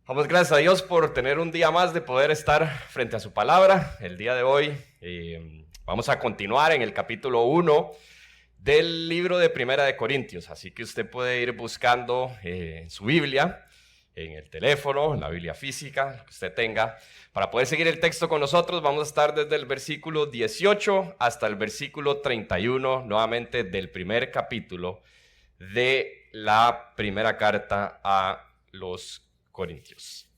Damos gracias a Dios por tener un día más de poder estar frente a su palabra. El día de hoy vamos a continuar en el capítulo 1 del libro de Primera de Corintios. Así que usted puede ir buscando en su Biblia, en el teléfono, en la Biblia física, lo que usted tenga. Para poder seguir el texto con nosotros, vamos a estar desde el versículo 18 hasta el versículo 31, nuevamente del primer capítulo de la primera carta a los Corintios.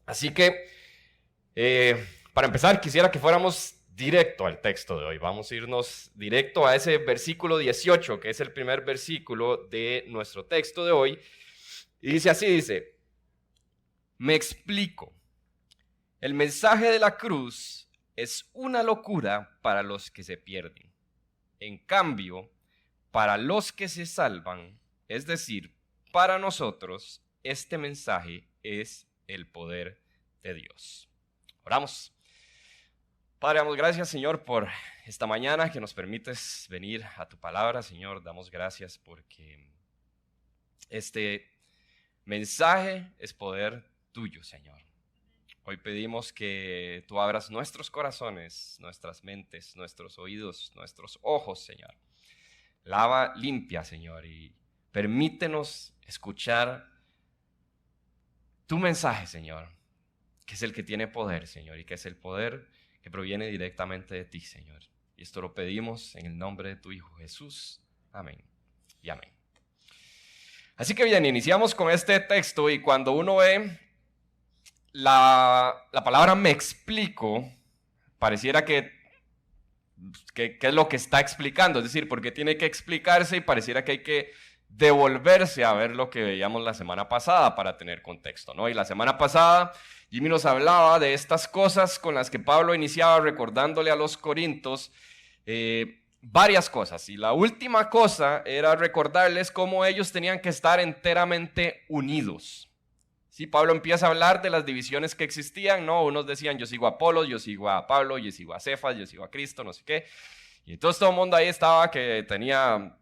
Así que, para empezar, quisiera que fuéramos directo al texto de hoy. Vamos a irnos directo a ese versículo 18, que es el primer versículo de nuestro texto de hoy. Y dice así, dice: me explico. El mensaje de la cruz es una locura para los que se pierden. En cambio, para los que se salvan, es decir, para nosotros, este mensaje es el poder de Dios. Oramos. Padre, damos gracias, Señor, por esta mañana que nos permites venir a tu palabra, Señor. Damos gracias porque este mensaje es poder tuyo, Señor. Hoy pedimos que tú abras nuestros corazones, nuestras mentes, nuestros oídos, nuestros ojos, Señor. Lava, limpia, Señor, y permítenos escuchar tu mensaje, Señor, que es el que tiene poder, Señor, y que es el poder que proviene directamente de ti, Señor. Y esto lo pedimos en el nombre de tu Hijo Jesús. Amén y amén. Así que bien, iniciamos con este texto y cuando uno ve la palabra me explico, pareciera que es lo que está explicando, es decir, porque tiene que explicarse y pareciera que hay que devolverse a ver lo que veíamos la semana pasada para tener contexto, ¿no? Y la semana pasada Jimmy nos hablaba de estas cosas con las que Pablo iniciaba recordándole a los corintios varias cosas. Y la última cosa era recordarles cómo ellos tenían que estar enteramente unidos. Sí, Pablo empieza a hablar de las divisiones que existían, ¿no? Unos decían, yo sigo a Apolos, yo sigo a Pablo, yo sigo a Cefas, yo sigo a Cristo, no sé qué. Y entonces todo el mundo ahí estaba que tenía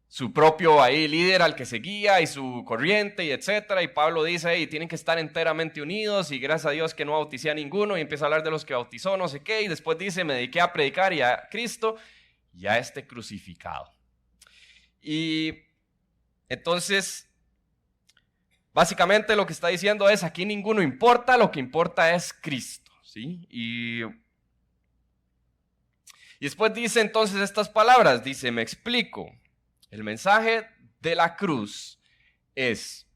su propio ahí líder al que seguía y su corriente y etcétera. Y Pablo dice, hey, tienen que estar enteramente unidos y gracias a Dios que no bauticé a ninguno. Y empieza a hablar de los que bautizó, no sé qué. Y después dice, me dediqué a predicar y a Cristo y a este crucificado. Y entonces, básicamente lo que está diciendo es, aquí ninguno importa, lo que importa es Cristo, ¿sí? Y después dice entonces estas palabras, dice, me explico. El mensaje de la cruz es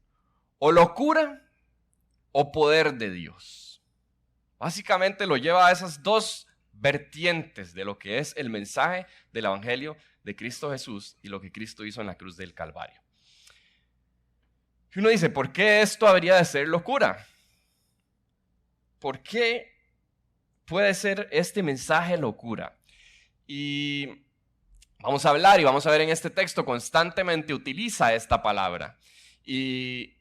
o locura o poder de Dios. Básicamente lo lleva a esas dos vertientes de lo que es el mensaje del Evangelio de Cristo Jesús y lo que Cristo hizo en la cruz del Calvario. Y uno dice, ¿por qué esto habría de ser locura? ¿Por qué puede ser este mensaje locura? Y vamos a hablar y vamos a ver en este texto constantemente utiliza esta palabra. Y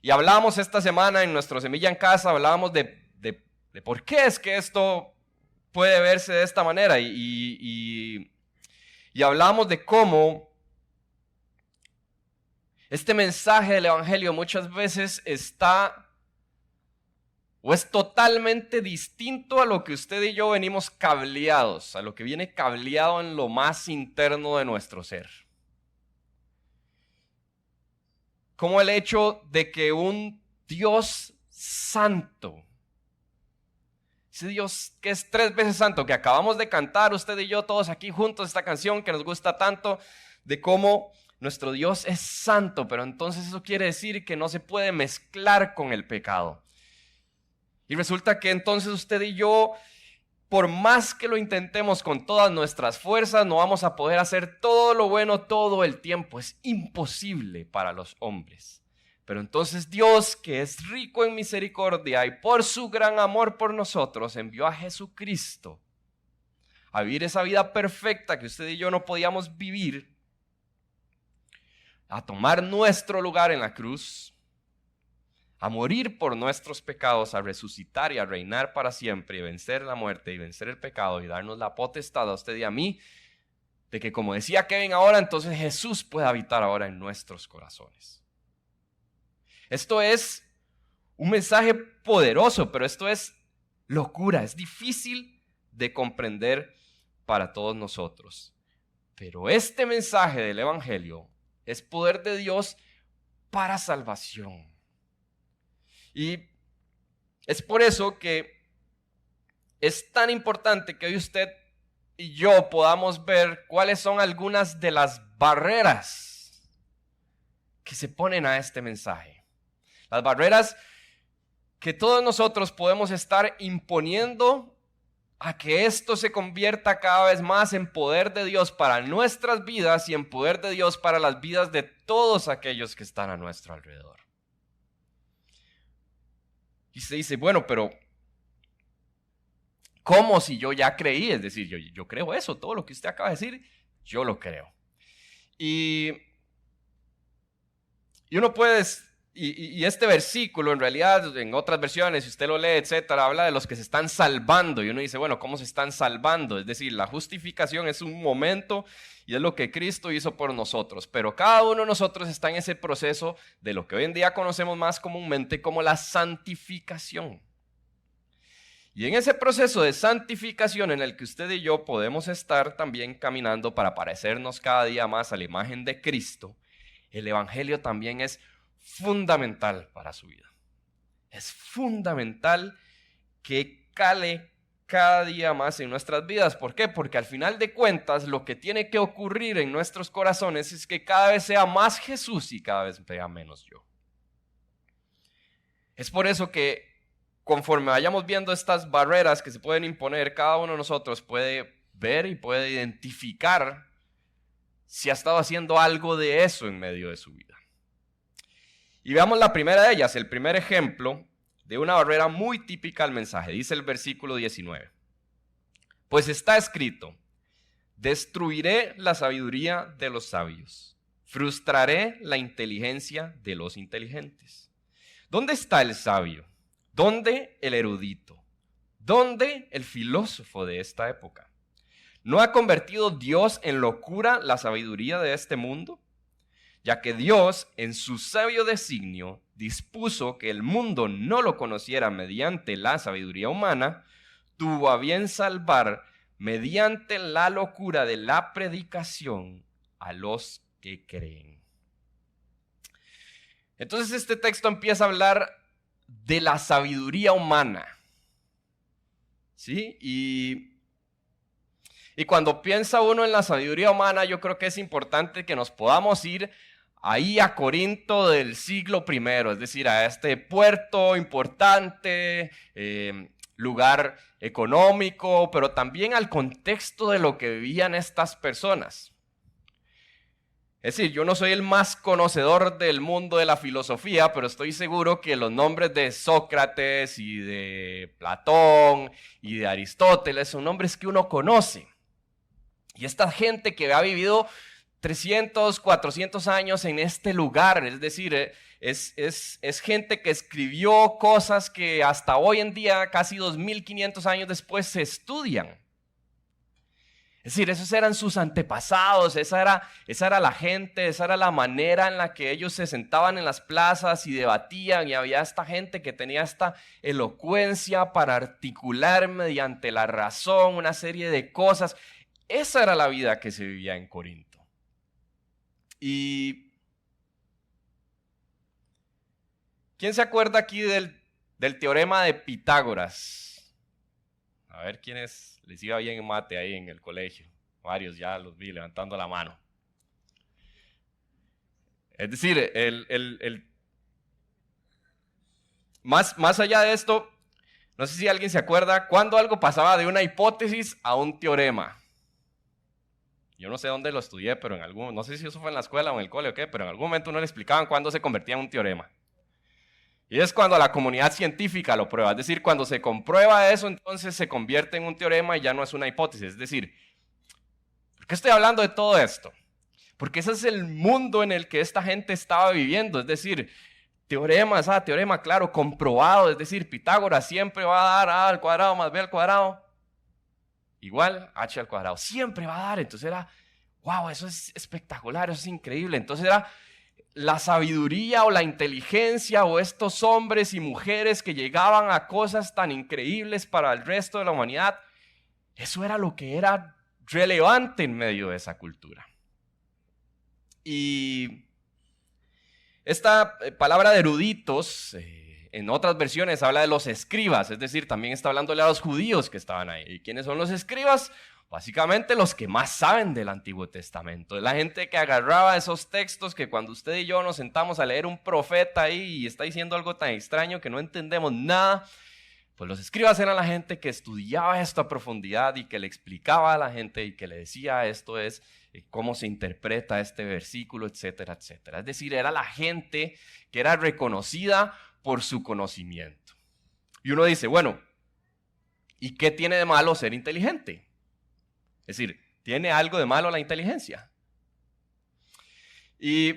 hablábamos esta semana en nuestro Semilla en Casa, hablábamos de por qué es que esto puede verse de esta manera. Y hablábamos de cómo este mensaje del Evangelio muchas veces está o es totalmente distinto a lo que usted y yo venimos cableados, a lo que viene cableado en lo más interno de nuestro ser. Como el hecho de que un Dios santo, ese Dios que es 3 veces santo, que acabamos de cantar usted y yo todos aquí juntos esta canción que nos gusta tanto, de cómo nuestro Dios es santo, pero entonces eso quiere decir que no se puede mezclar con el pecado. Y resulta que entonces usted y yo, por más que lo intentemos con todas nuestras fuerzas, no vamos a poder hacer todo lo bueno todo el tiempo. Es imposible para los hombres. Pero entonces Dios, que es rico en misericordia y por su gran amor por nosotros, envió a Jesucristo a vivir esa vida perfecta que usted y yo no podíamos vivir, a tomar nuestro lugar en la cruz, a morir por nuestros pecados, a resucitar y a reinar para siempre y vencer la muerte y vencer el pecado y darnos la potestad a usted y a mí de que, como decía Kevin ahora, entonces Jesús puede habitar ahora en nuestros corazones. Esto es un mensaje poderoso, pero esto es locura, es difícil de comprender para todos nosotros. Pero este mensaje del Evangelio es poder de Dios para salvación. Y es por eso que es tan importante que hoy usted y yo podamos ver cuáles son algunas de las barreras que se ponen a este mensaje. Las barreras que todos nosotros podemos estar imponiendo a que esto se convierta cada vez más en poder de Dios para nuestras vidas y en poder de Dios para las vidas de todos aquellos que están a nuestro alrededor. Y se dice, bueno, pero ¿cómo si yo ya creí? Es decir, yo creo eso, todo lo que usted acaba de decir, yo lo creo. Y uno puede... Y este versículo, en realidad, en otras versiones, si usted lo lee, etcétera, habla de los que se están salvando. Y uno dice, bueno, ¿cómo se están salvando? Es decir, la justificación es un momento y es lo que Cristo hizo por nosotros. Pero cada uno de nosotros está en ese proceso de lo que hoy en día conocemos más comúnmente como la santificación. Y en ese proceso de santificación en el que usted y yo podemos estar también caminando para parecernos cada día más a la imagen de Cristo, el Evangelio también es fundamental para su vida. Es fundamental que cale cada día más en nuestras vidas. ¿Por qué? Porque al final de cuentas lo que tiene que ocurrir en nuestros corazones es que cada vez sea más Jesús y cada vez sea menos yo. Es por eso que conforme vayamos viendo estas barreras que se pueden imponer, cada uno de nosotros puede ver y puede identificar si ha estado haciendo algo de eso en medio de su vida. Y veamos la primera de ellas, el primer ejemplo de una barrera muy típica al mensaje. Dice el versículo 19. Pues está escrito, destruiré la sabiduría de los sabios, frustraré la inteligencia de los inteligentes. ¿Dónde está el sabio? ¿Dónde el erudito? ¿Dónde el filósofo de esta época? ¿No ha convertido Dios en locura la sabiduría de este mundo? Ya que Dios, en su sabio designio, dispuso que el mundo no lo conociera mediante la sabiduría humana, tuvo a bien salvar mediante la locura de la predicación a los que creen. Entonces este texto empieza a hablar de la sabiduría humana, ¿sí? Y cuando piensa uno en la sabiduría humana, yo creo que es importante que nos podamos ir ahí a Corinto del siglo I, es decir, a este puerto importante, lugar económico, pero también al contexto de lo que vivían estas personas. Es decir, yo no soy el más conocedor del mundo de la filosofía, pero estoy seguro que los nombres de Sócrates y de Platón y de Aristóteles son nombres que uno conoce. Y esta gente que ha vivido 300, 400 años en este lugar, es decir, es gente que escribió cosas que hasta hoy en día, casi 2500 años después, se estudian. Es decir, esos eran sus antepasados, esa era la gente, esa era la manera en la que ellos se sentaban en las plazas y debatían, y había esta gente que tenía esta elocuencia para articular mediante la razón una serie de cosas. Esa era la vida que se vivía en Corinto. ¿Y quién se acuerda aquí del teorema de Pitágoras? A ver quiénes les iba bien en mate ahí en el colegio. Varios ya los vi levantando la mano. Es decir, más allá de esto, no sé si alguien se acuerda cuando algo pasaba de una hipótesis a un teorema. Yo no sé dónde lo estudié, pero no sé si eso fue en la escuela o en el cole o qué, pero en algún momento no le explicaban cuándo se convertía en un teorema. Y es cuando la comunidad científica lo prueba. Es decir, cuando se comprueba eso, entonces se convierte en un teorema y ya no es una hipótesis. Es decir, ¿por qué estoy hablando de todo esto? Porque ese es el mundo en el que esta gente estaba viviendo. Es decir, teoremas, teorema, claro, comprobado. Es decir, Pitágoras siempre va a dar A al cuadrado más B al cuadrado igual H al cuadrado. Siempre va a dar. Entonces era, wow, eso es espectacular, eso es increíble. Entonces era la sabiduría o la inteligencia o estos hombres y mujeres que llegaban a cosas tan increíbles para el resto de la humanidad, eso era lo que era relevante en medio de esa cultura. Y esta palabra de eruditos, en otras versiones habla de los escribas, es decir, también está hablándole a los judíos que estaban ahí. ¿Y quiénes son los escribas? Básicamente los que más saben del Antiguo Testamento. La gente que agarraba esos textos que cuando usted y yo nos sentamos a leer un profeta ahí y está diciendo algo tan extraño que no entendemos nada, pues los escribas eran la gente que estudiaba esto a profundidad y que le explicaba a la gente y que le decía esto es cómo se interpreta este versículo, etcétera, etcétera. Es decir, era la gente que era reconocida por su conocimiento. Y uno dice, bueno, ¿y qué tiene de malo ser inteligente? Es decir, ¿tiene algo de malo la inteligencia? Y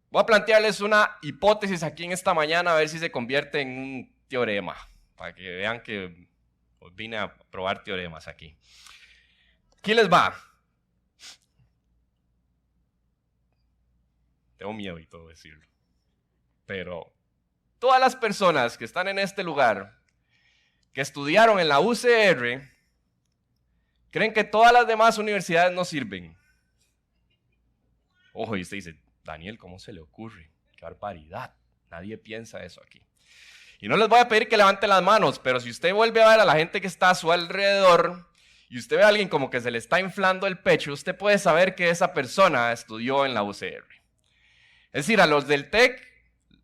voy a plantearles una hipótesis aquí en esta mañana a ver si se convierte en un teorema, para que vean que vine a probar teoremas aquí. ¿Quién les va? Tengo miedo y todo decirlo. Pero todas las personas que están en este lugar, que estudiaron en la UCR, creen que todas las demás universidades no sirven. Ojo, y usted dice, Daniel, ¿cómo se le ocurre? ¡Qué barbaridad! Nadie piensa eso aquí. Y no les voy a pedir que levanten las manos, pero si usted vuelve a ver a la gente que está a su alrededor y usted ve a alguien como que se le está inflando el pecho, usted puede saber que esa persona estudió en la UCR. Es decir, a los del TEC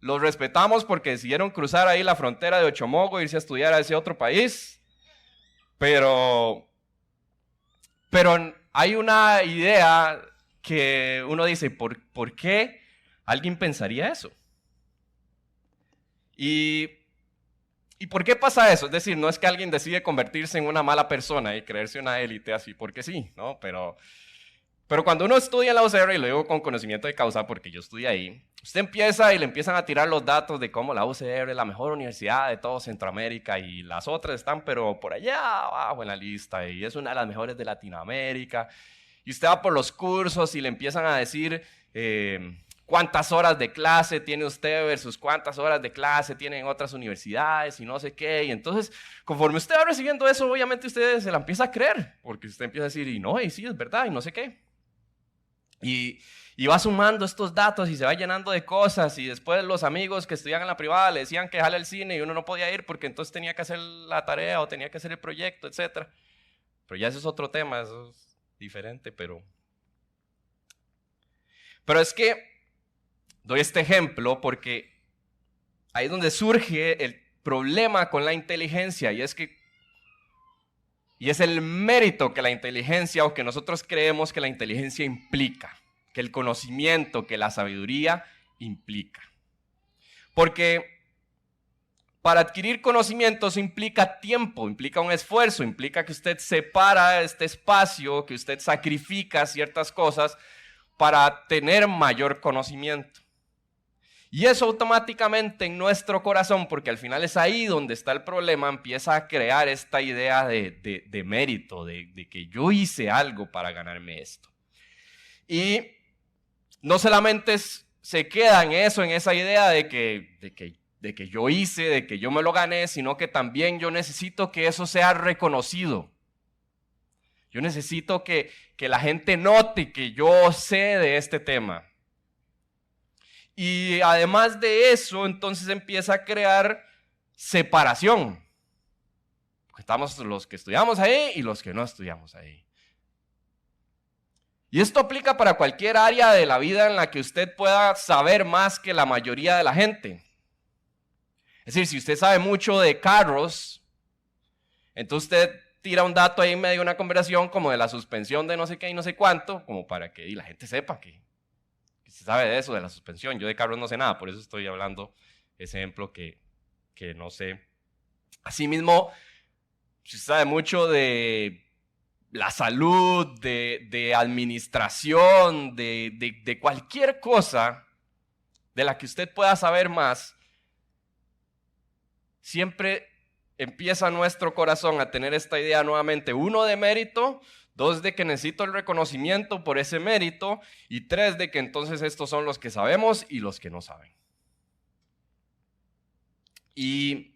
los respetamos porque decidieron cruzar ahí la frontera de Ochomogo e irse a estudiar a ese otro país, pero hay una idea que uno dice, ¿por qué alguien pensaría eso? ¿Y por qué pasa eso? Es decir, no es que alguien decide convertirse en una mala persona y creerse una élite así porque sí, ¿no? Pero cuando uno estudia en la UCR, y lo digo con conocimiento de causa porque yo estudié ahí, usted empieza y le empiezan a tirar los datos de cómo la UCR es la mejor universidad de todo Centroamérica y las otras están pero por allá abajo en la lista y es una de las mejores de Latinoamérica. Y usted va por los cursos y le empiezan a decir cuántas horas de clase tiene usted versus cuántas horas de clase tienen otras universidades y no sé qué. Y entonces, conforme usted va recibiendo eso, obviamente usted se la empieza a creer porque usted empieza a decir, y no, y sí, es verdad, y no sé qué. Y va sumando estos datos y se va llenando de cosas y después los amigos que estudiaban en la privada le decían que jale al cine y uno no podía ir porque entonces tenía que hacer la tarea o tenía que hacer el proyecto, etc. Pero ya eso es otro tema, eso es diferente, pero es que doy este ejemplo porque ahí es donde surge el problema con la inteligencia y es el mérito que la inteligencia o que nosotros creemos que la inteligencia implica, que el conocimiento, que la sabiduría implica. Porque para adquirir conocimientos implica tiempo, implica un esfuerzo, implica que usted separa este espacio, que usted sacrifica ciertas cosas para tener mayor conocimiento. Y eso automáticamente en nuestro corazón, porque al final es ahí donde está el problema, empieza a crear esta idea de mérito, de que yo hice algo para ganarme esto. Y no solamente se queda en eso, en esa idea de que yo hice, de que yo me lo gané, sino que también yo necesito que eso sea reconocido. Yo necesito que la gente note que yo sé de este tema. Y además de eso, entonces empieza a crear separación. Porque estamos los que estudiamos ahí y los que no estudiamos ahí. Y esto aplica para cualquier área de la vida en la que usted pueda saber más que la mayoría de la gente. Es decir, si usted sabe mucho de carros, entonces usted tira un dato ahí en medio de una conversación como de la suspensión de no sé qué y no sé cuánto, como para que la gente sepa que se sabe de eso, de la suspensión. Yo de carros no sé nada, por eso estoy hablando ese ejemplo que no sé. Asimismo, si usted sabe mucho de la salud, de administración, de cualquier cosa de la que usted pueda saber más, siempre empieza nuestro corazón a tener esta idea nuevamente, uno de mérito, 2, de que necesito el reconocimiento por ese mérito. Y 3, de que entonces estos son los que sabemos y los que no saben. Y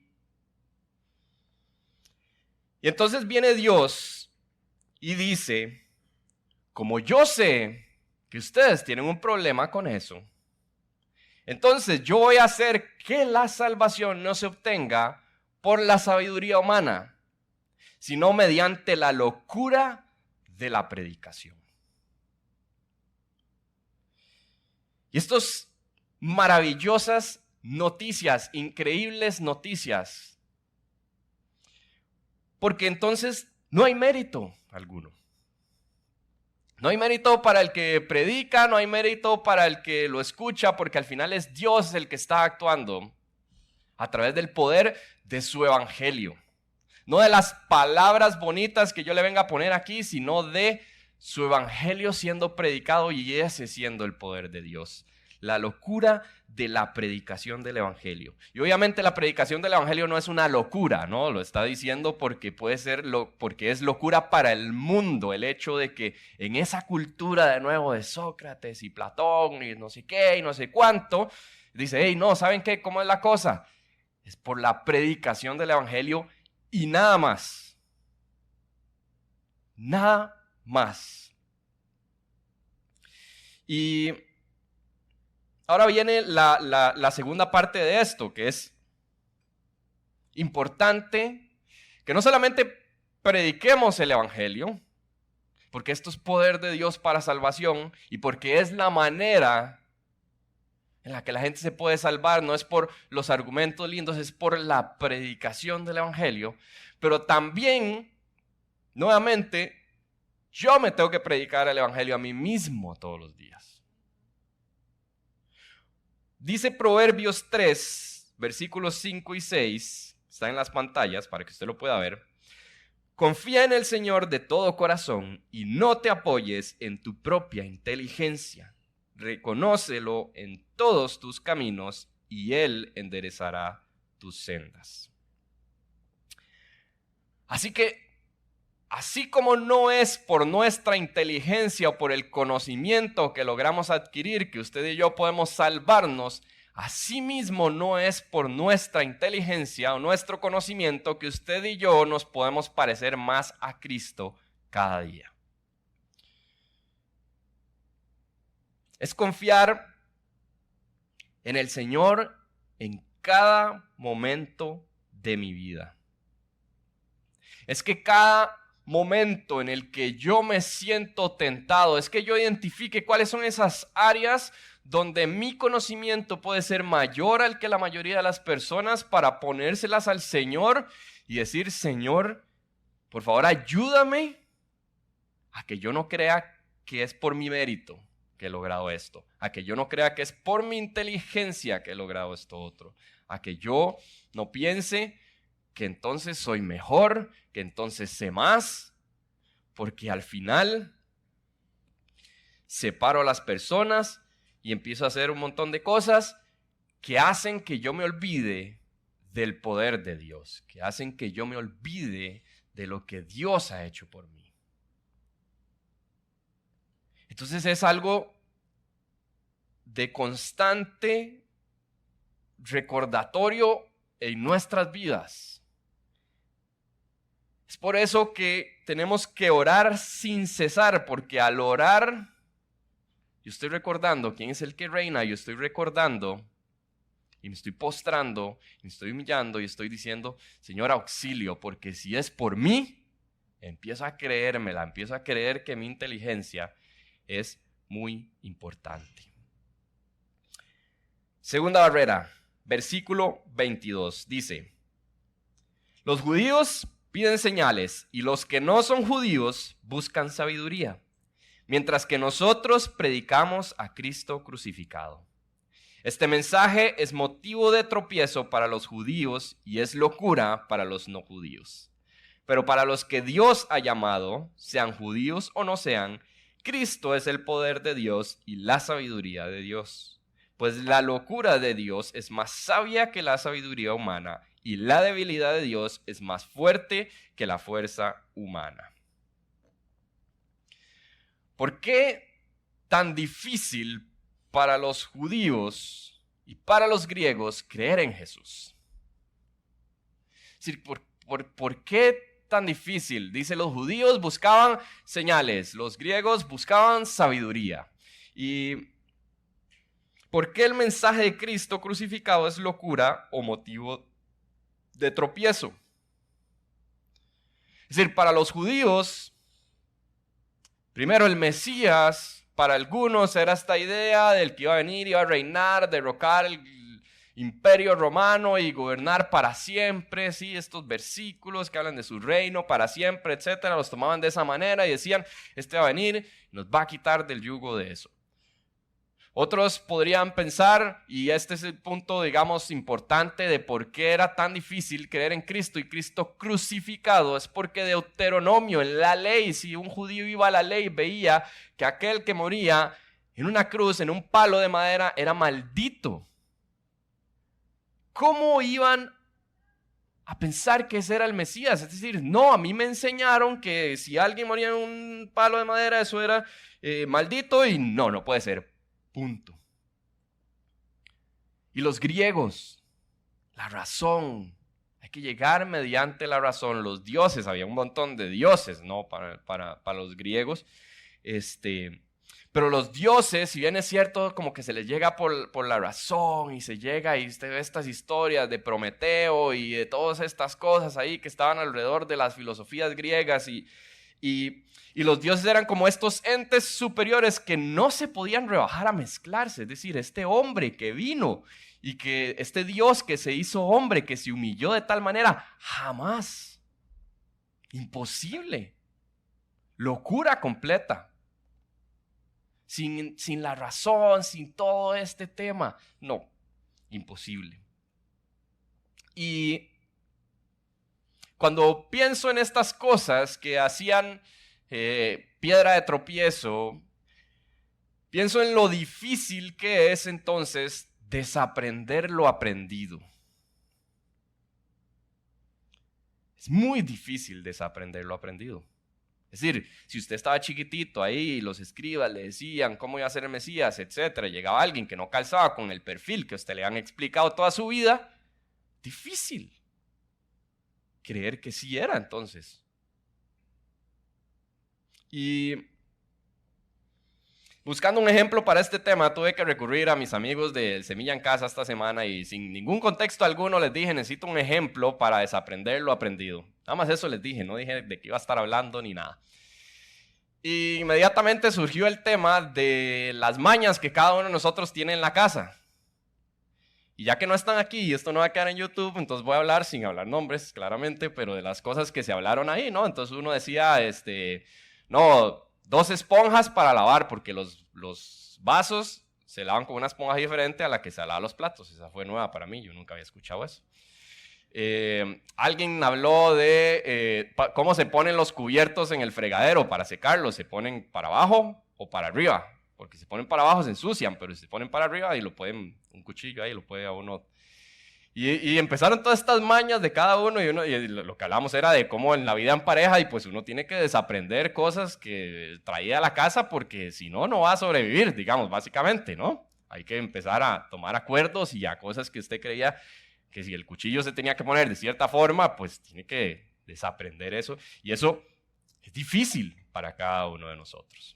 entonces viene Dios y dice, como yo sé que ustedes tienen un problema con eso, entonces yo voy a hacer que la salvación no se obtenga por la sabiduría humana, sino mediante la locura de la predicación. Y estas maravillosas noticias, increíbles noticias, porque entonces no hay mérito alguno. No hay mérito para el que predica, no hay mérito para el que lo escucha, porque al final es Dios el que está actuando a través del poder de su evangelio. No de las palabras bonitas que yo le venga a poner aquí, sino de su evangelio siendo predicado y ese siendo el poder de Dios. La locura de la predicación del evangelio. Y obviamente la predicación del evangelio no es una locura, ¿no? Lo está diciendo porque puede ser porque es locura para el mundo, el hecho de que en esa cultura de nuevo de Sócrates y Platón y no sé qué y no sé cuánto, dice, hey, no, ¿saben qué? ¿Cómo es la cosa? Es por la predicación del evangelio y nada más. Nada más. Y ahora viene la segunda parte de esto, que es importante que no solamente prediquemos el evangelio, porque esto es poder de Dios para salvación y porque es la manera en la que la gente se puede salvar, no es por los argumentos lindos, es por la predicación del evangelio, pero también, nuevamente, yo me tengo que predicar el evangelio a mí mismo todos los días. Dice Proverbios 3, versículos 5 y 6, está en las pantallas para que usted lo pueda ver. Confía en el Señor de todo corazón y no te apoyes en tu propia inteligencia. Reconócelo en todos tus caminos y Él enderezará tus sendas. Así que, así como no es por nuestra inteligencia o por el conocimiento que logramos adquirir que usted y yo podemos salvarnos, asimismo no es por nuestra inteligencia o nuestro conocimiento que usted y yo nos podemos parecer más a Cristo cada día. Es confiar en el Señor en cada momento de mi vida. Es que cada momento en el que yo me siento tentado, es que yo identifique cuáles son esas áreas donde mi conocimiento puede ser mayor al que la mayoría de las personas para ponérselas al Señor y decir, Señor, por favor ayúdame a que yo no crea que es por mi mérito que he logrado esto, a que yo no crea que es por mi inteligencia que he logrado esto otro, a que yo no piense que entonces soy mejor, que entonces sé más, porque al final separo a las personas y empiezo a hacer un montón de cosas que hacen que yo me olvide del poder de Dios, que hacen que yo me olvide de lo que Dios ha hecho por mí. Entonces es algo de constante recordatorio en nuestras vidas. Es por eso que tenemos que orar sin cesar, porque al orar, yo estoy recordando quién es el que reina, yo estoy recordando y me estoy postrando, me estoy humillando y estoy diciendo, Señor, auxilio, porque si es por mí, empiezo a creérmela, empiezo a creer que mi inteligencia es muy importante. Segunda barrera, versículo 22, dice, los judíos piden señales y los que no son judíos buscan sabiduría, mientras que nosotros predicamos a Cristo crucificado. Este mensaje es motivo de tropiezo para los judíos y es locura para los no judíos. Pero para los que Dios ha llamado, sean judíos o no sean, Cristo es el poder de Dios y la sabiduría de Dios. Pues la locura de Dios es más sabia que la sabiduría humana y la debilidad de Dios es más fuerte que la fuerza humana. ¿Por qué tan difícil para los judíos y para los griegos creer en Jesús? Es decir, ¿por qué tan difícil? Dice, los judíos buscaban señales, los griegos buscaban sabiduría. ¿Y por qué el mensaje de Cristo crucificado es locura o motivo de tropiezo? Es decir, para los judíos, primero el Mesías, para algunos era esta idea del que iba a venir, iba a reinar, derrocar el imperio romano y gobernar para siempre. Sí, estos versículos que hablan de su reino para siempre, etcétera, los tomaban de esa manera y decían, este va a venir y nos va a quitar del yugo de eso. Otros podrían pensar, y este es el punto, digamos, importante de por qué era tan difícil creer en Cristo y Cristo crucificado, es porque Deuteronomio, en la ley, si un judío iba a la ley, veía que aquel que moría en una cruz, en un palo de madera, era maldito. ¿Cómo iban a pensar que ese era el Mesías? Es decir, no, a mí me enseñaron que si alguien moría en un palo de madera, eso era maldito y no puede ser. Punto. Y los griegos, la razón, hay que llegar mediante la razón. Los dioses, había un montón de dioses, ¿no? Para los griegos. Pero los dioses, si bien es cierto, como que se les llega por la razón y se llega y usted ve estas historias de Prometeo y de todas estas cosas ahí que estaban alrededor de las filosofías griegas y los dioses eran como estos entes superiores que no se podían rebajar a mezclarse. Es decir, este hombre que vino y que este Dios que se hizo hombre, que se humilló de tal manera, jamás. Imposible. Locura completa. Sin la razón, sin todo este tema. No, imposible. Y cuando pienso en estas cosas que hacían piedra de tropiezo, pienso en lo difícil que es entonces desaprender lo aprendido. Es muy difícil desaprender lo aprendido. Es decir, si usted estaba chiquitito ahí y los escribas le decían cómo iba a ser el Mesías, etcétera, llegaba alguien que no calzaba con el perfil que usted le han explicado toda su vida, difícil creer que sí era entonces. Y buscando un ejemplo para este tema, tuve que recurrir a mis amigos de Semilla en Casa esta semana y sin ningún contexto alguno les dije, necesito un ejemplo para desaprender lo aprendido. Nada más eso les dije, no dije de qué iba a estar hablando ni nada. Y inmediatamente surgió el tema de las mañas que cada uno de nosotros tiene en la casa. Y ya que no están aquí y esto no va a quedar en YouTube, entonces voy a hablar sin hablar nombres, claramente, pero de las cosas que se hablaron ahí, ¿no? Entonces uno decía, no, 2 esponjas para lavar, porque los vasos se lavan con una esponja diferente a la que se lava los platos. Esa fue nueva para mí, yo nunca había escuchado eso. Alguien habló de cómo se ponen los cubiertos en el fregadero para secarlos. ¿Se ponen para abajo o para arriba? Porque si se ponen para abajo se ensucian, pero si se ponen para arriba y lo pueden, un cuchillo ahí lo puede a uno. Y empezaron todas estas mañas de cada uno y lo que hablamos era de cómo en la vida en pareja y pues uno tiene que desaprender cosas que traía a la casa porque si no, no va a sobrevivir, digamos, básicamente, ¿no? Hay que empezar a tomar acuerdos y a cosas que usted creía que si el cuchillo se tenía que poner de cierta forma, pues tiene que desaprender eso. Y eso es difícil para cada uno de nosotros.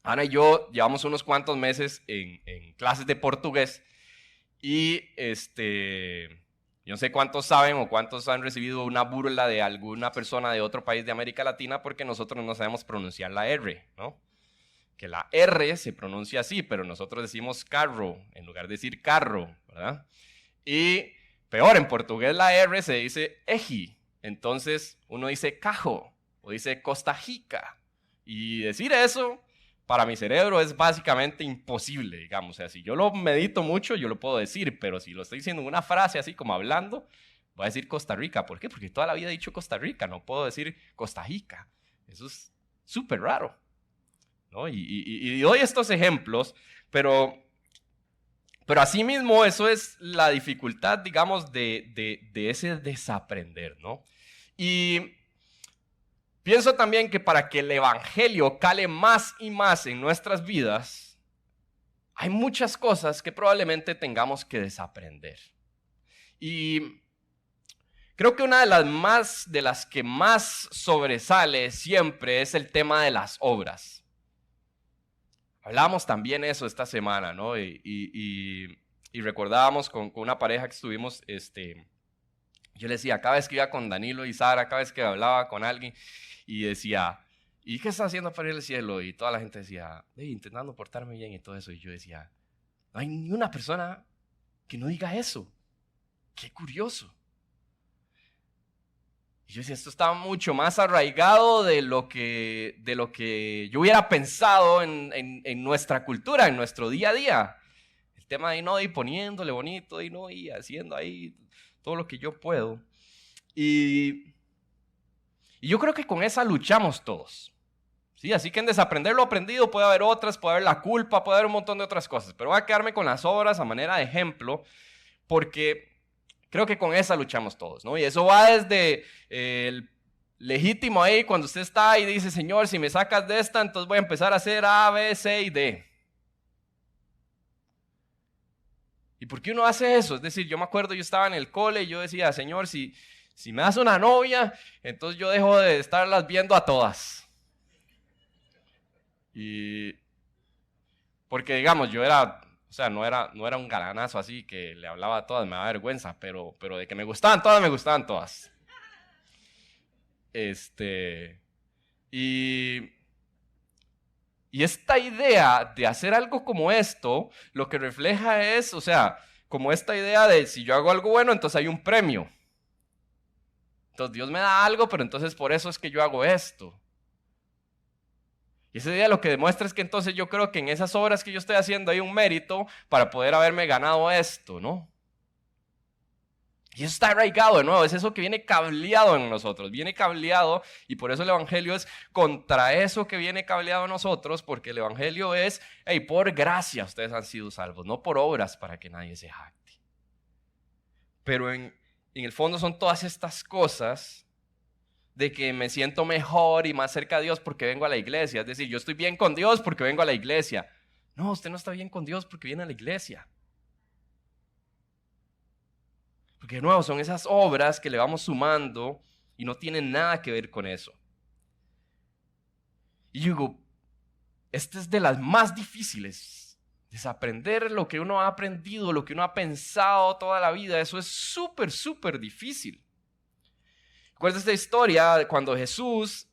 Ana y yo llevamos unos cuantos meses en clases de portugués y yo no sé cuántos saben o cuántos han recibido una burla de alguna persona de otro país de América Latina porque nosotros no sabemos pronunciar la R, ¿no? Que la R se pronuncia así, pero nosotros decimos carro en lugar de decir carro, ¿verdad? Y peor, en portugués la R se dice eji, entonces uno dice cajo o dice Costa Rica. Y decir eso para mi cerebro es básicamente imposible, digamos. O sea, si yo lo medito mucho, yo lo puedo decir, pero si lo estoy diciendo en una frase así como hablando, voy a decir Costa Rica. ¿Por qué? Porque toda la vida he dicho Costa Rica, no puedo decir Costa Rica. Eso es súper raro, ¿no? Y doy estos ejemplos, pero asimismo eso es la dificultad, digamos, de ese desaprender, ¿no? Y pienso también que para que el evangelio cale más y más en nuestras vidas, hay muchas cosas que probablemente tengamos que desaprender. Y creo que una de las que más sobresale siempre es el tema de las obras. Hablábamos también eso esta semana, ¿no? Y recordábamos con una pareja que estuvimos, yo le decía, cada vez que iba con Danilo y Sara, cada vez que hablaba con alguien, y decía, ¿y qué estás haciendo para ir al cielo? Y toda la gente decía, intentando portarme bien y todo eso. Y yo decía, no hay ni una persona que no diga eso. Qué curioso. Y yo decía, esto está mucho más arraigado de lo que yo hubiera pensado en nuestra cultura, en nuestro día a día. El tema de no ir poniéndole bonito y no ir haciendo ahí todo lo que yo puedo. Y yo creo que con esa luchamos todos. ¿Sí? Así que en desaprender lo aprendido puede haber otras, puede haber la culpa, puede haber un montón de otras cosas. Pero voy a quedarme con las obras a manera de ejemplo porque creo que con esa luchamos todos, ¿no? Y eso va desde el legítimo ahí, cuando usted está y dice, Señor, si me sacas de esta, entonces voy a empezar a hacer A, B, C y D. ¿Y por qué uno hace eso? Es decir, yo me acuerdo, yo estaba en el cole y yo decía, Señor, si me das una novia, entonces yo dejo de estarlas viendo a todas. Y porque, digamos, yo era... O sea, no era un galanazo así que le hablaba a todas, me daba vergüenza, pero de que me gustaban todas, me gustaban todas. Y esta idea de hacer algo como esto, lo que refleja es, o sea, como esta idea de si yo hago algo bueno, entonces hay un premio. Entonces Dios me da algo, pero entonces por eso es que yo hago esto. Y ese día lo que demuestra es que entonces yo creo que en esas obras que yo estoy haciendo hay un mérito para poder haberme ganado esto, ¿no? Y eso está arraigado de nuevo, es eso que viene cableado en nosotros, viene cableado y por eso el evangelio es contra eso que viene cableado en nosotros, porque el evangelio es, hey, por gracia ustedes han sido salvos, no por obras para que nadie se jacte. Pero en el fondo son todas estas cosas de que me siento mejor y más cerca de Dios porque vengo a la iglesia. Es decir, yo estoy bien con Dios porque vengo a la iglesia. No, usted no está bien con Dios porque viene a la iglesia. Porque de nuevo son esas obras que le vamos sumando y no tienen nada que ver con eso. Y yo digo, esta es de las más difíciles. Desaprender lo que uno ha aprendido, lo que uno ha pensado toda la vida. Eso es súper, súper difícil. ¿Recuerda esta historia cuando Jesús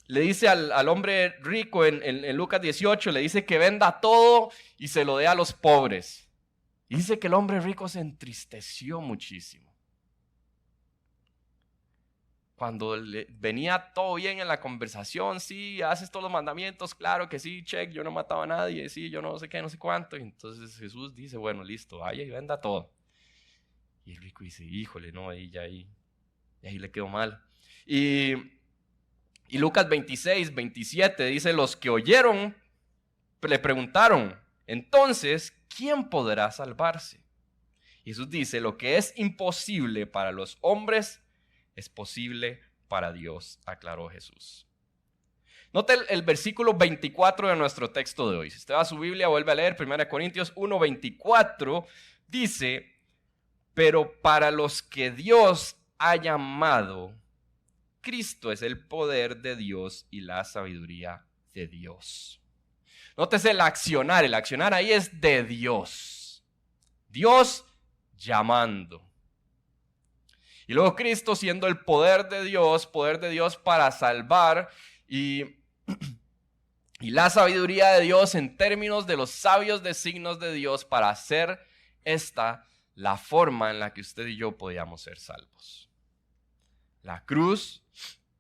le dice al hombre rico en Lucas 18, le dice que venda todo y se lo dé a los pobres? Y dice que el hombre rico se entristeció muchísimo. Cuando venía todo bien en la conversación, sí, haces todos los mandamientos, claro que sí, check, yo no mataba a nadie, sí, yo no sé qué, no sé cuánto. Y entonces Jesús dice, bueno, listo, vaya y venda todo. Y el rico dice, híjole, no, ahí le quedó mal. Y Lucas 26, 27 dice, los que oyeron le preguntaron, entonces, ¿quién podrá salvarse? Jesús dice, lo que es imposible para los hombres es posible para Dios, aclaró Jesús. Note el versículo 24 de nuestro texto de hoy. Si usted va a su Biblia, vuelve a leer 1 Corintios 1:24, dice, pero para los que Dios ha llamado, Cristo es el poder de Dios y la sabiduría de Dios. Nótese el accionar ahí es de Dios. Dios llamando. Y luego Cristo siendo el poder de Dios para salvar y la sabiduría de Dios en términos de los sabios designios de Dios para hacer esta la forma en la que usted y yo podíamos ser salvos. La cruz,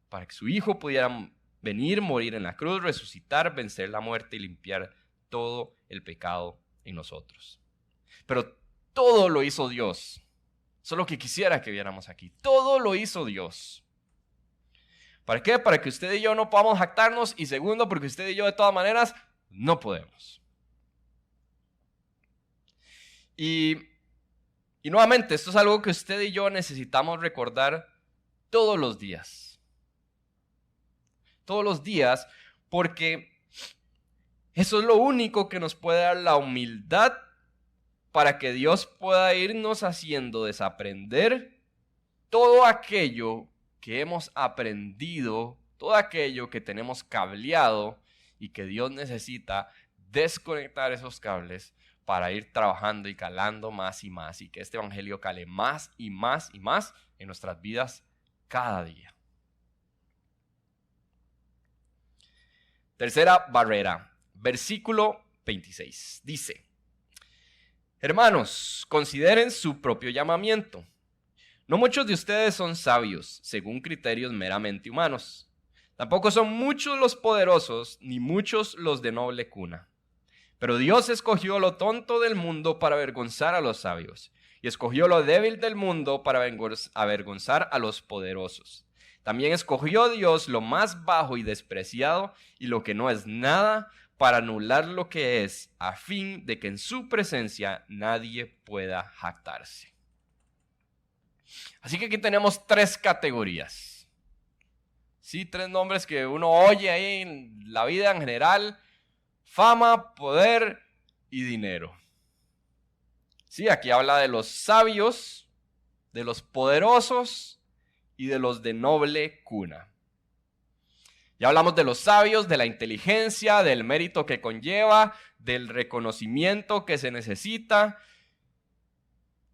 para que su Hijo pudiera venir, morir en la cruz, resucitar, vencer la muerte y limpiar todo el pecado en nosotros. Pero todo lo hizo Dios. Eso es lo que quisiera que viéramos aquí. Todo lo hizo Dios. ¿Para qué? Para que usted y yo no podamos jactarnos, y segundo, porque usted y yo de todas maneras no podemos. Y nuevamente, esto es algo que usted y yo necesitamos recordar todos los días. todos los días, porque eso es lo único que nos puede dar la humildad para que Dios pueda irnos haciendo desaprender todo aquello que hemos aprendido, todo aquello que tenemos cableado y que Dios necesita desconectar esos cables para ir trabajando y calando más y más, y que este evangelio cale más y más y más en nuestras vidas cada día. Tercera barrera, versículo 26, dice: hermanos, consideren su propio llamamiento. No muchos de ustedes son sabios, según criterios meramente humanos. Tampoco son muchos los poderosos, ni muchos los de noble cuna. Pero Dios escogió lo tonto del mundo para avergonzar a los sabios, y escogió lo débil del mundo para avergonzar a los poderosos. También escogió Dios lo más bajo y despreciado, y lo que no es nada, para anular lo que es, a fin de que en su presencia nadie pueda jactarse. Así que aquí tenemos tres categorías. Sí, tres nombres que uno oye ahí en la vida en general: fama, poder y dinero. Sí, aquí habla de los sabios, de los poderosos y de los de noble cuna. Ya hablamos de los sabios, de la inteligencia, del mérito que conlleva, del reconocimiento que se necesita.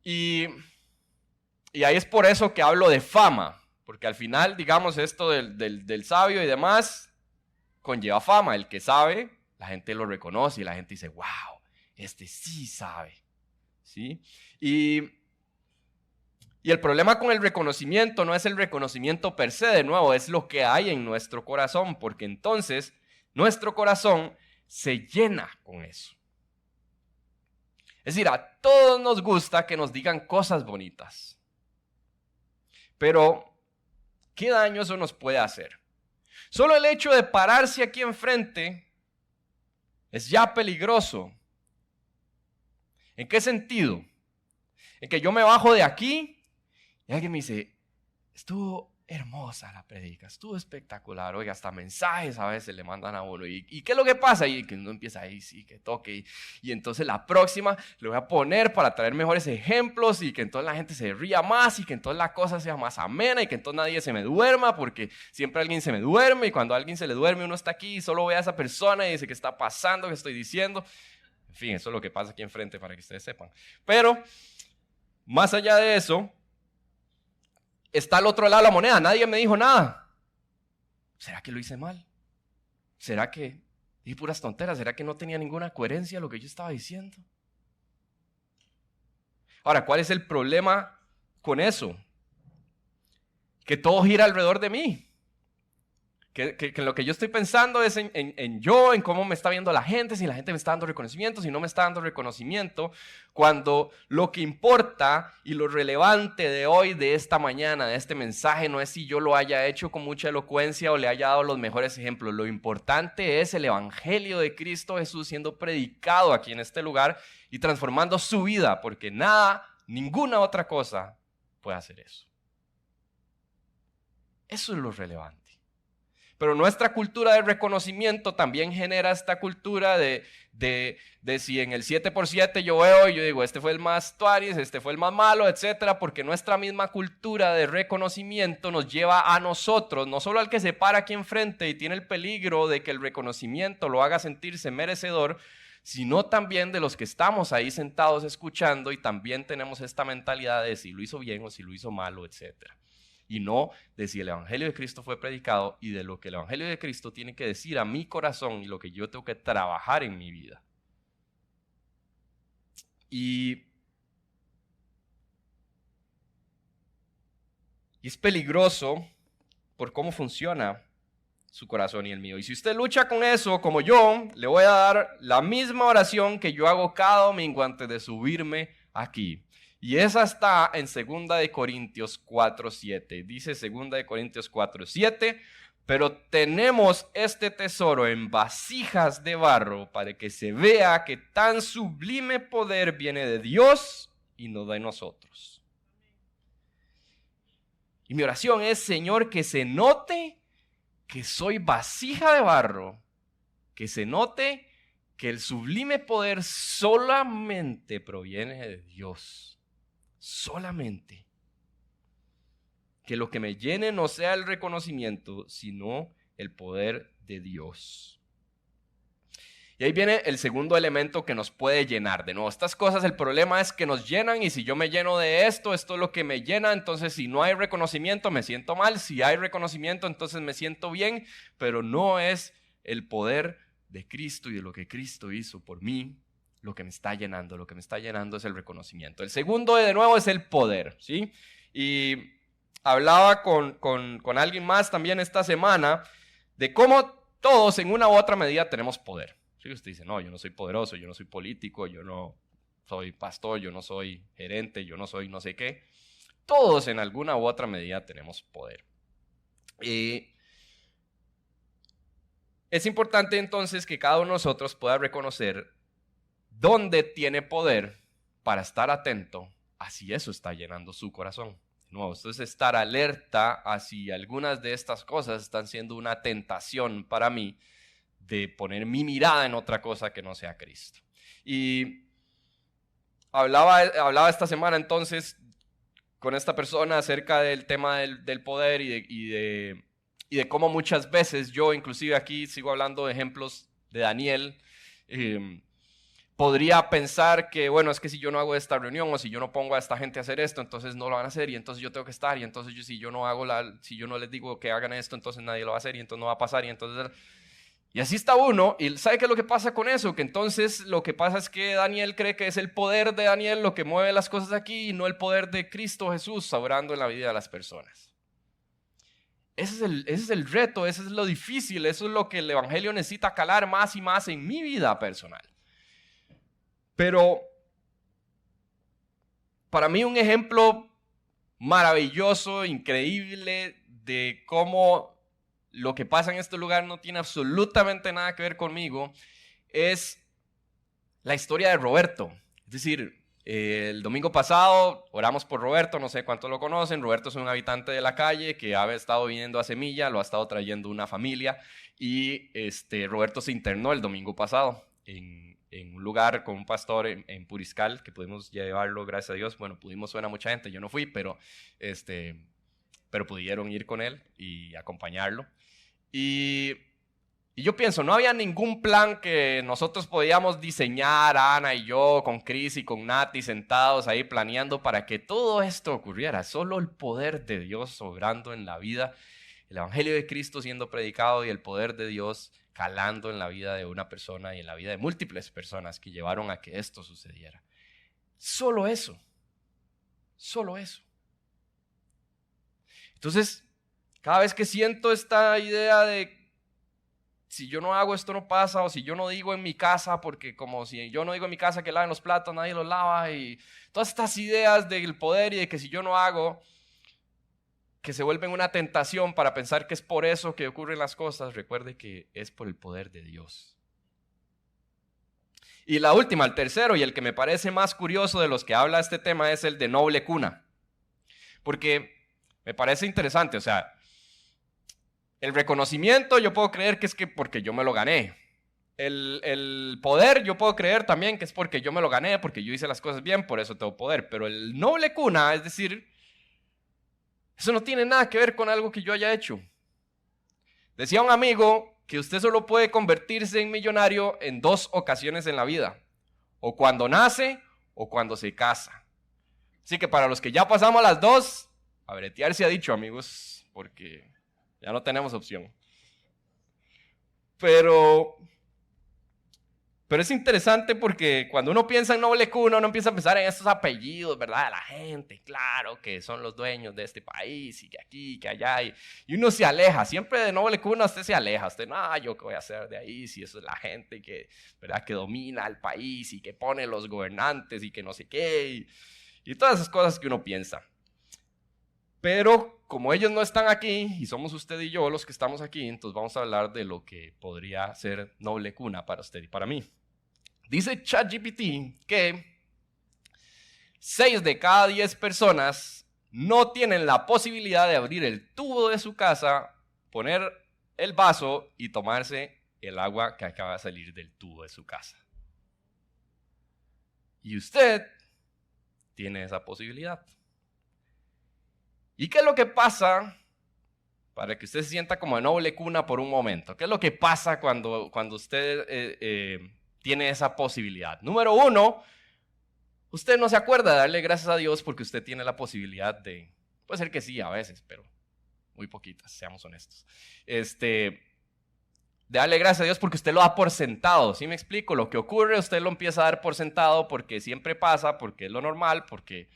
Y ahí es por eso que hablo de fama, porque al final, digamos, esto del sabio y demás conlleva fama. El que sabe, la gente lo reconoce y la gente dice: wow, este sí sabe. ¿Sí? Y el problema con el reconocimiento no es el reconocimiento per se, de nuevo, es lo que hay en nuestro corazón, porque entonces nuestro corazón se llena con eso. Es decir, a todos nos gusta que nos digan cosas bonitas, pero ¿qué daño eso nos puede hacer? Solo el hecho de pararse aquí enfrente es ya peligroso. ¿En qué sentido? En que yo me bajo de aquí y alguien me dice: estuvo hermosa la predica, estuvo espectacular. Oiga, hasta mensajes a veces le mandan a uno. ¿Y qué es lo que pasa? Y que uno empieza ahí, sí, que toque. Y entonces la próxima le voy a poner para traer mejores ejemplos, y que entonces la gente se ría más, y que entonces la cosa sea más amena, y que entonces nadie se me duerma, porque siempre alguien se me duerme, y cuando a alguien se le duerme uno está aquí y solo ve a esa persona y dice: ¿qué está pasando? ¿Qué estoy diciendo? En fin, eso es lo que pasa aquí enfrente, para que ustedes sepan. Pero más allá de eso, está al otro lado de la moneda. Nadie me dijo nada. ¿Será que lo hice mal? ¿Será que dije puras tonteras? ¿Será que no tenía ninguna coherencia lo que yo estaba diciendo? Ahora, ¿cuál es el problema con eso? Que todo gira alrededor de mí. Que lo que yo estoy pensando es en yo, en cómo me está viendo la gente, si la gente me está dando reconocimiento, si no me está dando reconocimiento, cuando lo que importa y lo relevante de hoy, de esta mañana, de este mensaje, no es si yo lo haya hecho con mucha elocuencia o le haya dado los mejores ejemplos. Lo importante es el evangelio de Cristo Jesús siendo predicado aquí en este lugar y transformando su vida, porque nada, ninguna otra cosa puede hacer eso. Eso es lo relevante. Pero nuestra cultura de reconocimiento también genera esta cultura de si en el 7x7 yo veo y yo digo: este fue el más tuaris, este fue el más malo, etcétera, porque nuestra misma cultura de reconocimiento nos lleva a nosotros, no solo al que se para aquí enfrente y tiene el peligro de que el reconocimiento lo haga sentirse merecedor, sino también de los que estamos ahí sentados escuchando y también tenemos esta mentalidad de si lo hizo bien o si lo hizo malo, etcétera. Y no de si el evangelio de Cristo fue predicado y de lo que el evangelio de Cristo tiene que decir a mi corazón y lo que yo tengo que trabajar en mi vida. Y es peligroso por cómo funciona su corazón y el mío. Y si usted lucha con eso, como yo, le voy a dar la misma oración que yo hago cada domingo antes de subirme aquí. Y esa está en 2 de Corintios 4:7. Dice 2 de Corintios 4:7: pero tenemos este tesoro en vasijas de barro para que se vea que tan sublime poder viene de Dios y no de nosotros. Y mi oración es: Señor, que se note que soy vasija de barro, que se note que el sublime poder solamente proviene de Dios. Solamente. Que lo que me llene no sea el reconocimiento, sino el poder de Dios. Y ahí viene el segundo elemento que nos puede llenar. De nuevo, estas cosas, el problema es que nos llenan, y si yo me lleno de esto es lo que me llena. Entonces, si no hay reconocimiento, me siento mal. Si hay reconocimiento, entonces me siento bien. Pero no es el poder de Cristo y de lo que Cristo hizo por mí lo que me está llenando. Lo que me está llenando es el reconocimiento. El segundo, de nuevo, es el poder, ¿sí? Y hablaba con alguien más también esta semana de cómo todos en una u otra medida tenemos poder. ¿Sí? Usted dice, no, yo no soy poderoso, yo no soy político, yo no soy pastor, yo no soy gerente, yo no soy no sé qué. Todos en alguna u otra medida tenemos poder. Y es importante entonces que cada uno de nosotros pueda reconocer dónde tiene poder para estar atento a si eso está llenando su corazón. No, esto es estar alerta a si algunas de estas cosas están siendo una tentación para mí de poner mi mirada en otra cosa que no sea Cristo. Y hablaba esta semana entonces con esta persona acerca del tema del poder y de cómo muchas veces yo, inclusive aquí sigo hablando de ejemplos de Daniel, podría pensar que, bueno, es que si yo no hago esta reunión o si yo no pongo a esta gente a hacer esto, entonces no lo van a hacer y entonces yo tengo que estar y entonces si yo no les digo que hagan esto, entonces nadie lo va a hacer y entonces no va a pasar y entonces... Y así está uno, y ¿sabe qué es lo que pasa con eso? Que entonces lo que pasa es que Daniel cree que es el poder de Daniel lo que mueve las cosas aquí y no el poder de Cristo Jesús obrando en la vida de las personas. Ese es el reto, ese es lo difícil, eso es lo que el evangelio necesita calar más y más en mi vida personal. Pero para mí un ejemplo maravilloso, increíble de cómo lo que pasa en este lugar no tiene absolutamente nada que ver conmigo, es la historia de Roberto. Es decir, el domingo pasado oramos por Roberto, no sé cuántos lo conocen. Roberto es un habitante de la calle que ha estado viniendo a Semilla, lo ha estado trayendo una familia y Roberto se internó el domingo pasado en un lugar con un pastor en Puriscal, que pudimos llevarlo, gracias a Dios. Bueno, suena mucha gente, yo no fui, pero pudieron ir con él y acompañarlo. Y yo pienso, no había ningún plan que nosotros podíamos diseñar, Ana y yo, con Chris y con Nati, sentados ahí planeando para que todo esto ocurriera. Solo el poder de Dios obrando en la vida, el evangelio de Cristo siendo predicado y el poder de Dios calando en la vida de una persona y en la vida de múltiples personas que llevaron a que esto sucediera. Solo eso. Solo eso. Entonces, cada vez que siento esta idea de si yo no hago esto no pasa, o si yo no digo en mi casa, porque como si yo no digo en mi casa que laven los platos, nadie los lava, y todas estas ideas del poder y de que si yo no hago, que se vuelven una tentación para pensar que es por eso que ocurren las cosas, recuerde que es por el poder de Dios. Y la última, el tercero, y el que me parece más curioso de los que habla este tema, es el de noble cuna. Porque me parece interesante, o sea, el reconocimiento yo puedo creer que es que porque yo me lo gané. El poder yo puedo creer también que es porque yo me lo gané, porque yo hice las cosas bien, por eso tengo poder. Pero el noble cuna, es decir, eso no tiene nada que ver con algo que yo haya hecho. Decía un amigo que usted solo puede convertirse en millonario en 2 ocasiones en la vida. O cuando nace o cuando se casa. Así que para los que ya pasamos las 2, a bretear se ha dicho, amigos, porque ya no tenemos opción. Pero es interesante porque cuando uno piensa en noble cuna, uno empieza a pensar en estos apellidos, ¿verdad? De la gente, claro, que son los dueños de este país y que aquí, que allá. Y uno se aleja, siempre de noble cuna usted se aleja. Usted, no, ¿yo qué voy a hacer de ahí? Si eso es la gente que, ¿verdad? Que domina el país y que pone los gobernantes y que no sé qué. Y todas esas cosas que uno piensa. Pero como ellos no están aquí y somos usted y yo los que estamos aquí, entonces vamos a hablar de lo que podría ser noble cuna para usted y para mí. Dice ChatGPT que 6 de cada 10 personas no tienen la posibilidad de abrir el tubo de su casa, poner el vaso y tomarse el agua que acaba de salir del tubo de su casa. Y usted tiene esa posibilidad. ¿Y qué es lo que pasa? Para que usted se sienta como en noble cuna por un momento. ¿Qué es lo que pasa cuando usted tiene esa posibilidad? Número uno, usted no se acuerda de darle gracias a Dios porque usted tiene la posibilidad de... Puede ser que sí a veces, pero muy poquitas, seamos honestos. De darle gracias a Dios porque usted lo da por sentado. ¿Sí me explico? Lo que ocurre, usted lo empieza a dar por sentado porque siempre pasa, porque es lo normal, porque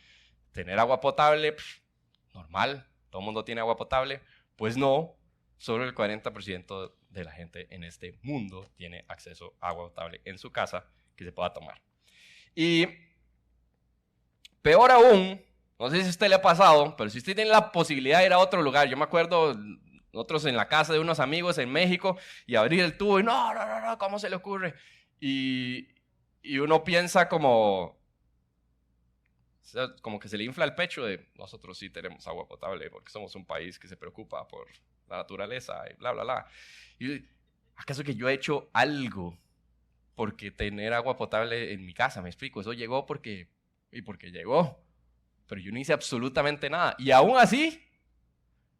tener agua potable, normal, todo el mundo tiene agua potable. Pues no, solo el 40% de la gente en este mundo tiene acceso a agua potable en su casa que se pueda tomar. Y peor aún, no sé si a usted le ha pasado, pero si usted tiene la posibilidad de ir a otro lugar, yo me acuerdo nosotros en la casa de unos amigos en México y abrir el tubo y no, ¿cómo se le ocurre? Y uno piensa como que se le infla el pecho de nosotros sí tenemos agua potable porque somos un país que se preocupa por la naturaleza y bla, bla, bla. Y ¿acaso que yo he hecho algo porque tener agua potable en mi casa? Me explico, eso llegó porque llegó, pero yo no hice absolutamente nada. Y aún así,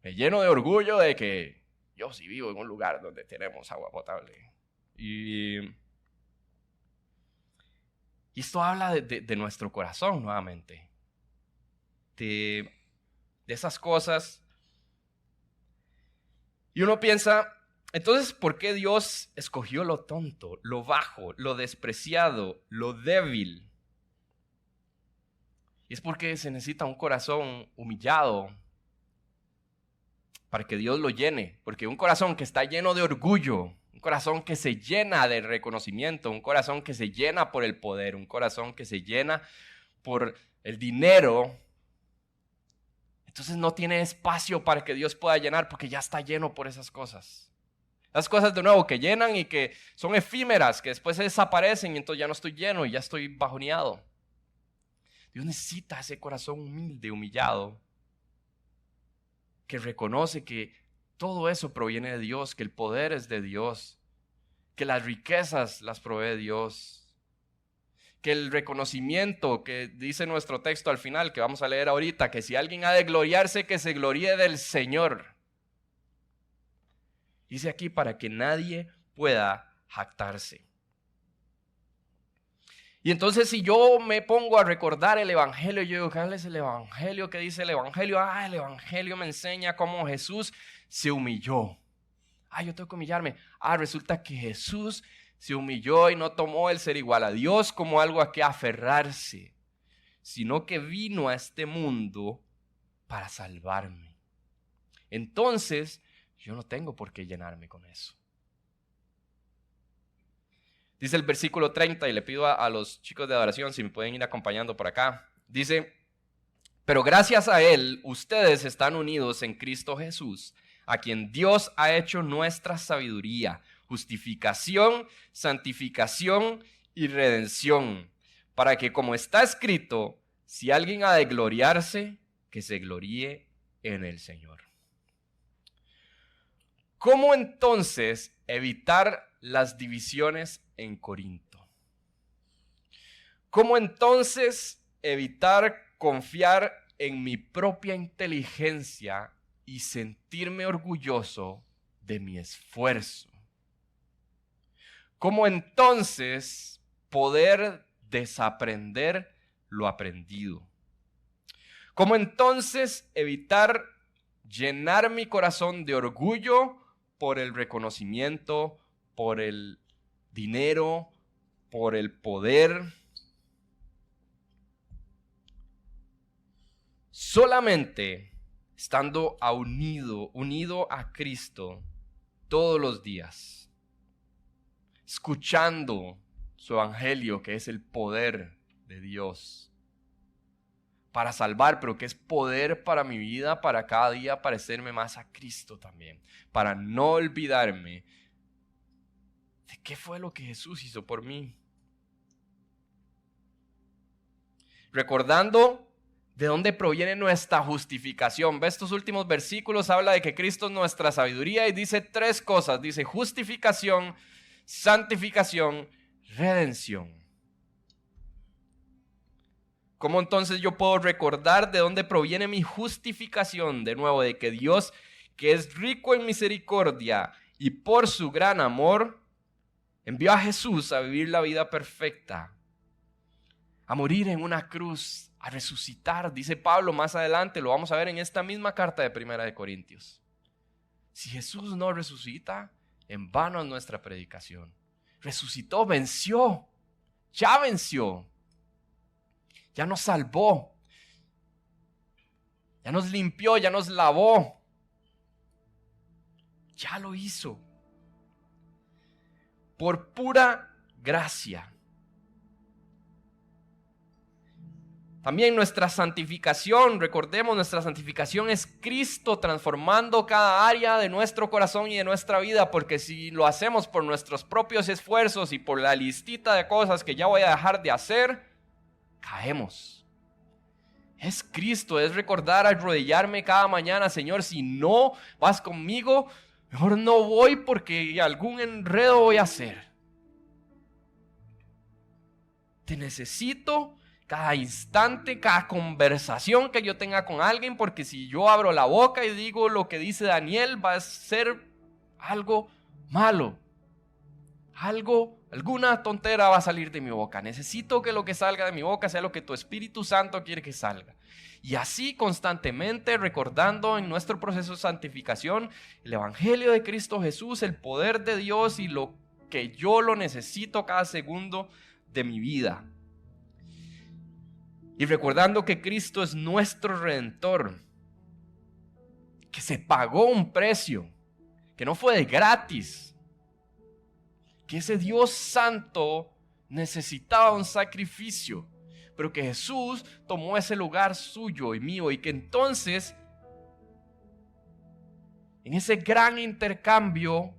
me lleno de orgullo de que yo sí vivo en un lugar donde tenemos agua potable. Y esto habla de nuestro corazón nuevamente. De esas cosas. Y uno piensa, entonces, ¿por qué Dios escogió lo tonto, lo bajo, lo despreciado, lo débil? Y es porque se necesita un corazón humillado para que Dios lo llene. Porque un corazón que está lleno de orgullo, un corazón que se llena de reconocimiento, un corazón que se llena por el poder, un corazón que se llena por el dinero, entonces no tiene espacio para que Dios pueda llenar porque ya está lleno por esas cosas. Las cosas de nuevo que llenan y que son efímeras, que después se desaparecen y entonces ya no estoy lleno y ya estoy bajoneado. Dios necesita ese corazón humilde, humillado, que reconoce que todo eso proviene de Dios, que el poder es de Dios, que las riquezas las provee Dios, que el reconocimiento que dice nuestro texto al final, que vamos a leer ahorita, que si alguien ha de gloriarse, que se gloríe del Señor. Dice aquí para que nadie pueda jactarse. Y entonces si yo me pongo a recordar el Evangelio, yo digo, ¿cuál es el Evangelio? ¿Qué dice el Evangelio? El Evangelio me enseña cómo Jesús se humilló. Yo tengo que humillarme. Resulta que Jesús se humilló y no tomó el ser igual a Dios como algo a que aferrarse, sino que vino a este mundo para salvarme. Entonces, yo no tengo por qué llenarme con eso. Dice el versículo 30, y le pido a los chicos de adoración si me pueden ir acompañando por acá. Dice, pero gracias a Él, ustedes están unidos en Cristo Jesús, a quien Dios ha hecho nuestra sabiduría, justificación, santificación y redención, para que como está escrito, si alguien ha de gloriarse, que se gloríe en el Señor. ¿Cómo entonces evitar las divisiones en Corinto? ¿Cómo entonces evitar confiar en mi propia inteligencia y sentirme orgulloso de mi esfuerzo? ¿Cómo entonces poder desaprender lo aprendido? ¿Cómo entonces evitar llenar mi corazón de orgullo por el reconocimiento, por el dinero, por el poder? Solamente estando unido a Cristo todos los días, escuchando su evangelio, que es el poder de Dios para salvar, pero que es poder para mi vida, para cada día parecerme más a Cristo también, para no olvidarme de qué fue lo que Jesús hizo por mí. Recordando ¿De dónde proviene nuestra justificación? Ve, estos últimos versículos habla de que Cristo es nuestra sabiduría y dice 3 cosas. Dice justificación, santificación, redención. ¿Cómo entonces yo puedo recordar de dónde proviene mi justificación? De nuevo, de que Dios, que es rico en misericordia y por su gran amor, envió a Jesús a vivir la vida perfecta, a morir en una cruz, a resucitar. Dice Pablo más adelante, lo vamos a ver en esta misma carta de Primera de Corintios. Si Jesús no resucita, en vano es nuestra predicación. Resucitó, venció, ya venció. Ya nos salvó, ya nos limpió, ya nos lavó, ya lo hizo. Por pura gracia. También nuestra santificación, recordemos, nuestra santificación es Cristo transformando cada área de nuestro corazón y de nuestra vida, porque si lo hacemos por nuestros propios esfuerzos y por la listita de cosas que ya voy a dejar de hacer, caemos. Es Cristo, es recordar arrodillarme cada mañana, Señor, si no vas conmigo, mejor no voy porque algún enredo voy a hacer. Te necesito cada instante, cada conversación que yo tenga con alguien, porque si yo abro la boca y digo lo que dice Daniel, va a ser algo malo. Alguna tontera va a salir de mi boca. Necesito que lo que salga de mi boca sea lo que tu Espíritu Santo quiere que salga. Y así constantemente recordando en nuestro proceso de santificación el Evangelio de Cristo Jesús, el poder de Dios y lo que yo lo necesito cada segundo de mi vida. Y recordando que Cristo es nuestro Redentor, que se pagó un precio, que no fue de gratis. Que ese Dios santo necesitaba un sacrificio, pero que Jesús tomó ese lugar suyo y mío, y que entonces, en ese gran intercambio,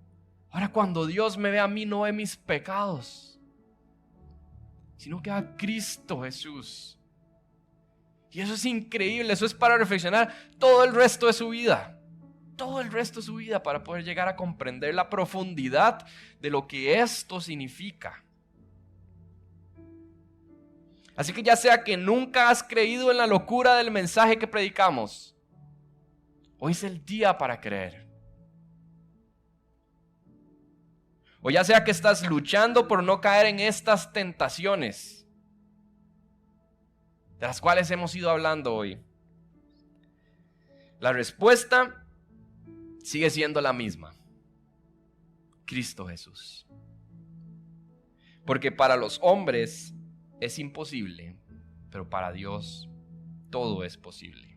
ahora cuando Dios me ve a mí, no ve mis pecados, sino que a Cristo Jesús. Y eso es increíble, eso es para reflexionar todo el resto de su vida. Todo el resto de su vida para poder llegar a comprender la profundidad de lo que esto significa. Así que ya sea que nunca has creído en la locura del mensaje que predicamos, hoy es el día para creer. O ya sea que estás luchando por no caer en estas tentaciones de las cuales hemos ido hablando hoy. La respuesta sigue siendo la misma: Cristo Jesús. Porque para los hombres es imposible, pero para Dios todo es posible.